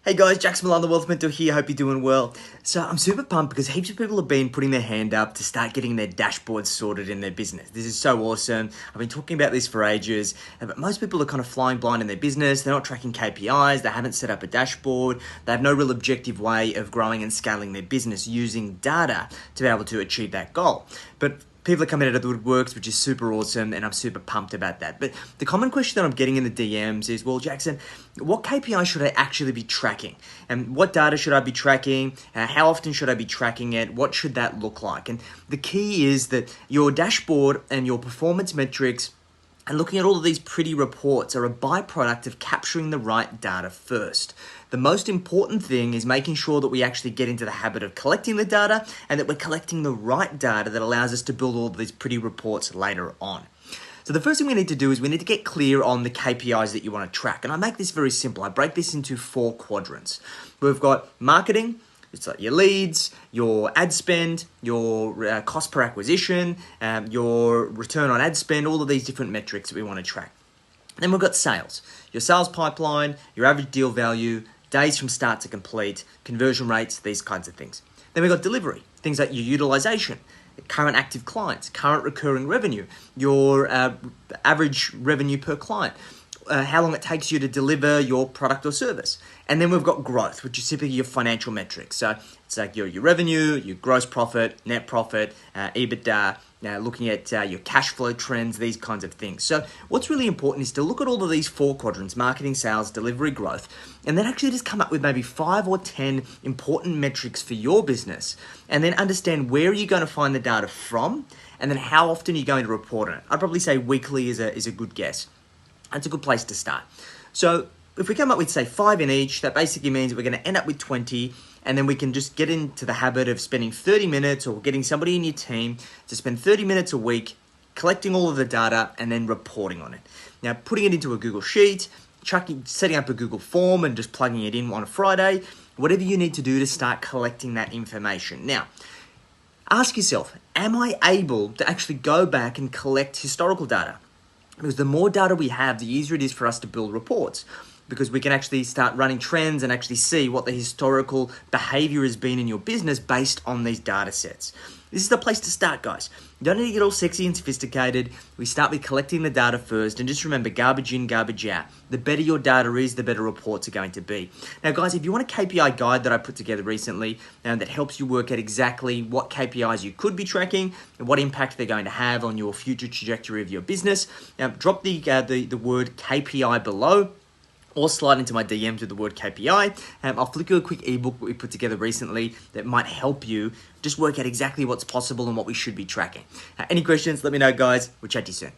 Hey guys, Jack's Millan, the Wealth Mentor here. Hope you're doing well. So I'm super pumped because heaps of people have been putting their hand up to start getting their dashboards sorted in their business. This is so awesome. I've been talking about this for ages, but most people are kind of flying blind in their business. They're not tracking KPIs. They haven't set up a dashboard. They have no real objective way of growing and scaling their business using data to be able to achieve that goal. But people are coming out of the woodworks, which is super awesome, and I'm super pumped about that. But the common question that I'm getting in the DMs is, well, Jackson, what KPI should I actually be tracking? And what data should I be tracking? How often should I be tracking it? What should that look like? And the key is that your dashboard and your performance metrics and looking at all of these pretty reports are a byproduct of capturing the right data first. The most important thing is making sure that we actually get into the habit of collecting the data and that we're collecting the right data that allows us to build all of these pretty reports later on. So the first thing we need to do is we need to get clear on the KPIs that you want to track. And I make this very simple. I break this into 4 quadrants. We've got marketing. It's like your leads, your ad spend, your cost per acquisition, your return on ad spend, all of these different metrics that we want to track. Then we've got sales, your sales pipeline, your average deal value, days from start to complete, conversion rates, these kinds of things. Then we've got delivery, things like your utilization, current active clients, current recurring revenue, your average revenue per client, how long it takes you to deliver your product or service. And then we've got growth, which is typically your financial metrics. So it's like your revenue, your gross profit, net profit, EBITDA, looking at your cash flow trends, these kinds of things. So what's really important is to look at all of these 4 quadrants, marketing, sales, delivery, growth, and then actually just come up with maybe 5 or 10 important metrics for your business, and then understand where are you going to find the data from, and then how often you're going to report on it. I'd probably say weekly is a good guess. That's a good place to start. So if we come up with, say, 5 in each, that basically means that we're going to end up with 20, and then we can just get into the habit of spending 30 minutes or getting somebody in your team to spend 30 minutes a week collecting all of the data and then reporting on it. Now, putting it into a Google Sheet, setting up a Google form and just plugging it in on a Friday, whatever you need to do to start collecting that information. Now, ask yourself, am I able to actually go back and collect historical data? Because the more data we have, the easier it is for us to build reports, because we can actually start running trends and actually see what the historical behavior has been in your business based on these data sets. This is the place to start, guys. You don't need to get all sexy and sophisticated. We start with collecting the data first, and just remember, garbage in, garbage out. The better your data is, the better reports are going to be. Now, guys, if you want a KPI guide that I put together recently that helps you work out exactly what KPIs you could be tracking and what impact they're going to have on your future trajectory of your business, drop the word KPI below, or slide into my DMs with the word KPI. I'll flick you a quick ebook that we put together recently that might help you just work out exactly what's possible and what we should be tracking. Any questions, let me know, guys. We'll chat to you soon.